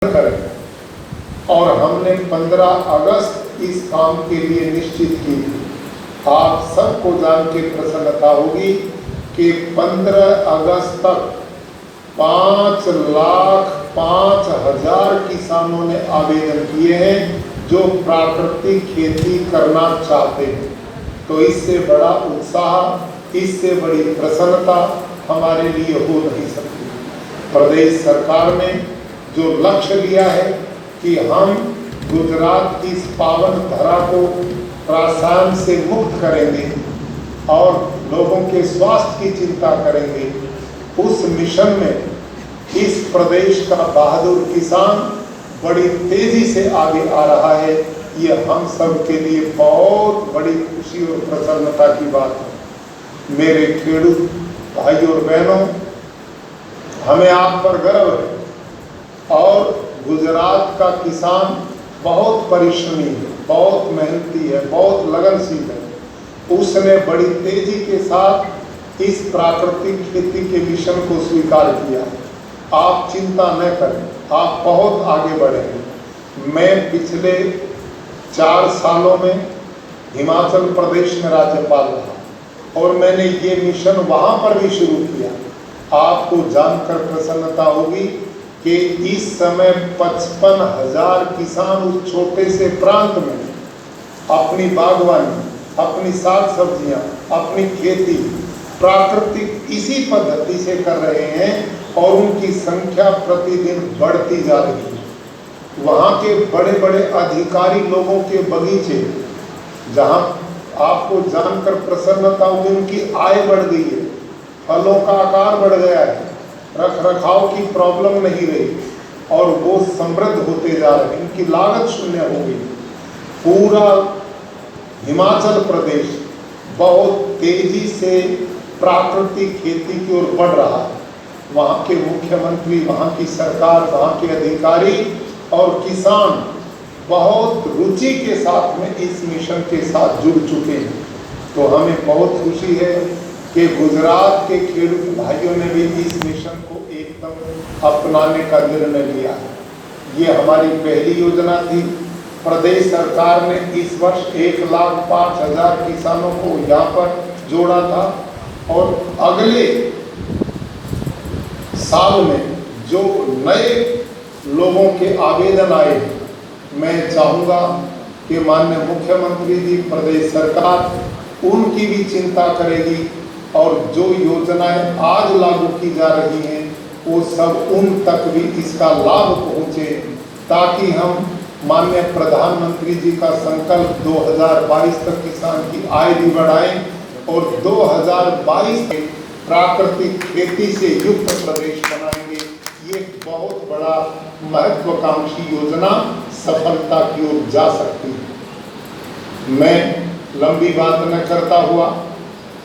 करें और हमने 15 अगस्त इस काम के लिए निश्चित की। आप सबको जान के प्रसन्नता होगी कि 15 अगस्त तक 5,05,000 किसानों ने आवेदन किए हैं जो प्राकृतिक खेती करना चाहते हैं। तो इससे बड़ा उत्साह, इससे बड़ी प्रसन्नता हमारे लिए हो नहीं सकती। प्रदेश सरकार ने जो लक्ष्य लिया है कि हम गुजरात की इस पावन धरा को रसायन से मुक्त करेंगे और लोगों के स्वास्थ्य की चिंता करेंगे, उस मिशन में इस प्रदेश का बहादुर किसान बड़ी तेजी से आगे आ रहा है। ये हम सब के लिए बहुत बड़ी खुशी और प्रसन्नता की बात है। मेरे खेडूत भाई और बहनों, हमें आप पर गर्व है और गुजरात का किसान बहुत परिश्रमी है, बहुत मेहनती है, बहुत लगनशील है। उसने बड़ी तेजी के साथ इस प्राकृतिक खेती के मिशन को स्वीकार किया। आप चिंता न करें, आप बहुत आगे बढ़े हैं। मैं पिछले 4 सालों में हिमाचल प्रदेश में राज्यपाल रहा और मैंने ये मिशन वहाँ पर भी शुरू किया। आपको जानकर प्रसन्नता होगी कि इस समय 55,000 किसान उस छोटे से प्रांत में अपनी बागवानी, अपनी साग सब्जियां, अपनी खेती प्राकृतिक इसी पद्धति से कर रहे हैं और उनकी संख्या प्रतिदिन बढ़ती जा रही है। वहाँ के बड़े बड़े अधिकारी लोगों के बगीचे, जहाँ आपको जानकर प्रसन्नता होगी उनकी आय बढ़ गई है, फलों का आकार बढ़ गया है, रख रखाव की प्रॉब्लम नहीं रही और वो समृद्ध होते जा रहे हैं, इनकी लागत शून्य हो गई। पूरा हिमाचल प्रदेश बहुत तेजी से प्राकृतिक खेती की ओर बढ़ रहा है। वहाँ के मुख्यमंत्री, वहाँ की सरकार, वहाँ के अधिकारी और किसान बहुत रुचि के साथ में इस मिशन के साथ जुड़ चुके हैं। तो हमें बहुत खुशी है कि गुजरात के खेडूत भाइयों ने भी इस मिशन को एकदम अपनाने का निर्णय लिया है। ये हमारी पहली योजना थी। प्रदेश सरकार ने इस वर्ष 1,05,000 किसानों को यहाँ पर जोड़ा था और अगले साल में जो नए लोगों के आवेदन आए, मैं चाहूँगा कि माननीय मुख्यमंत्री जी, प्रदेश सरकार उनकी भी चिंता करेगी और जो योजनाएं आज लागू की जा रही हैं वो सब उन तक भी इसका लाभ पहुँचे, ताकि हम माननीय प्रधानमंत्री जी का संकल्प 2022 तक किसान की आय भी बढ़ाएं और 2022 में प्राकृतिक खेती से युक्त प्रदेश बनाएंगे। ये बहुत बड़ा महत्वाकांक्षी योजना सफलता की ओर जा सकती है। मैं लंबी बात न करता हुआ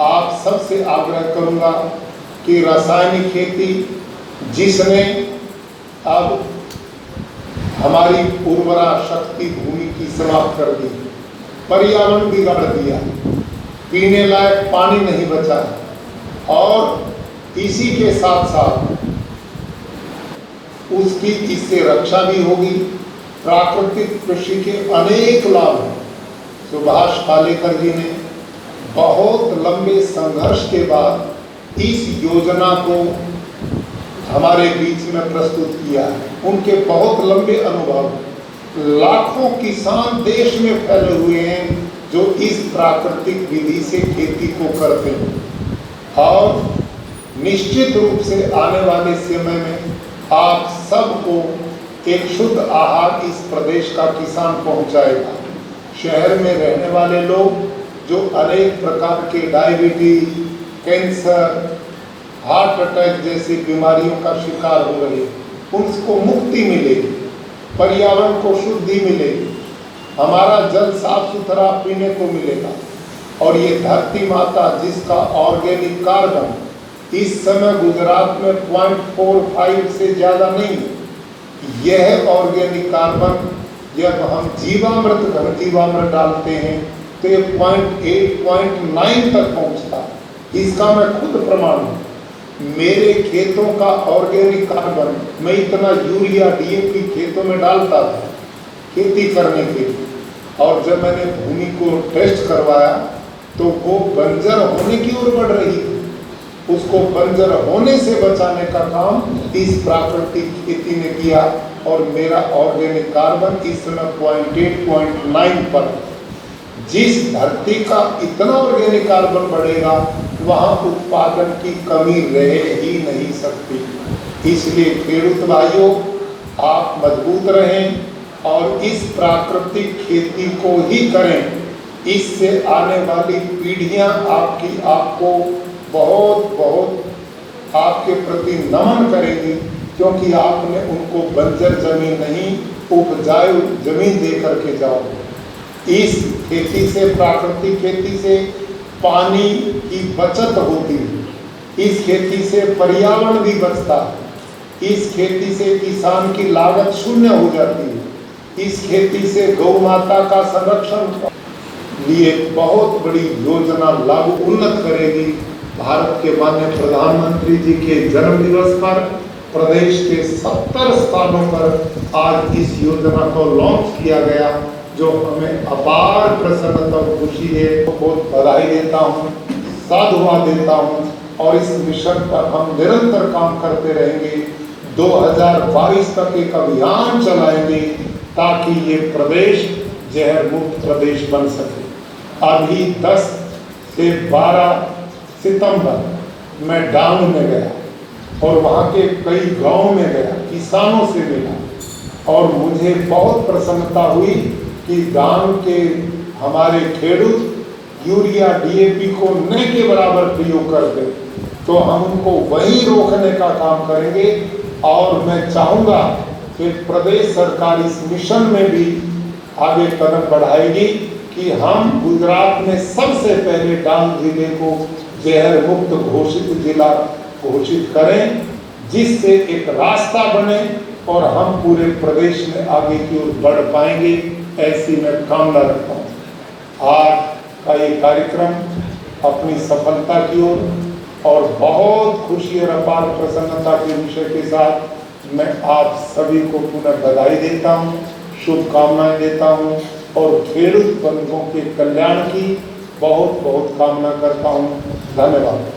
आप सबसे आग्रह करूंगा कि रासायनिक खेती जिसने अब हमारी उर्वरा शक्ति भूमि की समाप्त कर दी, पर्यावरण बिगाड़ दिया, पीने लायक पानी नहीं बचा और इसी के साथ साथ उसकी इससे रक्षा भी होगी। प्राकृतिक कृषि के अनेक लाभ हैं। सुभाष पालेकर जी ने बहुत लंबे संघर्ष के बाद इस योजना को हमारे बीच में प्रस्तुत किया है। उनके बहुत लंबे अनुभव, लाखों किसान देश में फैले हुए हैं जो इस प्राकृतिक विधि से खेती को करते हैं और निश्चित रूप से आने वाले समय में आप सबको एक शुद्ध आहार इस प्रदेश का किसान पहुंचाएगा। शहर में रहने वाले लोग जो अनेक प्रकार के डायबिटीज, कैंसर, हार्ट अटैक जैसी बीमारियों का शिकार हो रहे हैं, उनको मुक्ति मिलेगी, पर्यावरण को शुद्धि मिलेगी, हमारा जल साफ सुथरा पीने को मिलेगा और ये धरती माता जिसका ऑर्गेनिक कार्बन इस समय गुजरात में 0.45 से ज़्यादा नहीं है, यह ऑर्गेनिक कार्बन जब हम जीवामृत, घन जीवामृत डालते हैं तो ये 0.8, 0.9 तक पहुँचता है। इसका मैं खुद प्रमाण हूँ। मेरे खेतों का ऑर्गेनिक कार्बन, मैं इतना यूरिया डीएपी खेतों में डालता था खेती करने के लिए, और जब मैंने भूमि को टेस्ट करवाया तो वो बंजर होने की ओर बढ़ रही थी। उसको बंजर होने से बचाने का काम इस प्राकृतिक खेती ने किया, और मेरा ऑर्गेनिक कार्बन इस समय 0.8-0.9 पर। जिस धरती का इतना ऑर्गेनिक कार्बन बढ़ेगा वहाँ उत्पादन की कमी रह ही नहीं सकती। इसलिए खेडूत भाइयों, आप मजबूत रहें और इस प्राकृतिक खेती को ही करें। इससे आने वाली पीढ़ियां आपको बहुत बहुत आपके प्रति नमन करेगी, क्योंकि आपने उनको बंजर जमीन नहीं, उपजाऊ जमीन दे करके जाओ। इस खेती से, प्राकृतिक खेती से पानी की बचत होती है, इस खेती से पर्यावरण भी बचता है, इस खेती से किसान की लागत शून्य हो जाती है, इस खेती से गौ माता का संरक्षण लिए बहुत बड़ी योजना लागू उन्नत करेगी। भारत के माननीय प्रधानमंत्री जी के जन्म दिवस पर प्रदेश के 70 स्थानों पर आज इस योजना को लॉन्च किया गया, जो हमें अपार प्रसन्नता और खुशी है। बहुत बधाई देता हूँ, साधुवाद देता हूँ, और इस मिशन पर हम निरंतर काम करते रहेंगे। 2022 तक एक अभियान चलाएंगे ताकि ये प्रदेश जहर मुक्त प्रदेश बन सके। अभी 10 से 12 सितंबर मैं डांग में गया और वहाँ के कई गांव में गया, किसानों से मिला, और मुझे बहुत प्रसन्नता हुई कि डांग के हमारे खेडूत यूरिया डीएपी को न के बराबर प्रयोग करते, तो हम उनको वहीं रोकने का काम करेंगे। और मैं चाहूँगा कि प्रदेश सरकार इस मिशन में भी आगे कदम बढ़ाएगी कि हम गुजरात में सबसे पहले डांग जिले को जहर मुक्त घोषित जिला घोषित करें, जिससे एक रास्ता बने और हम पूरे प्रदेश में आगे की ओर बढ़ पाएंगे, ऐसी मैं कामना रखता हूँ। आज का ये कार्यक्रम अपनी सफलता की ओर और बहुत खुशी और अपार प्रसन्नता के विषय के साथ मैं आप सभी को पुनः बधाई देता हूँ, शुभकामनाएं देता हूँ, और खेडूत बंधुओं के कल्याण की बहुत बहुत कामना करता हूँ। धन्यवाद।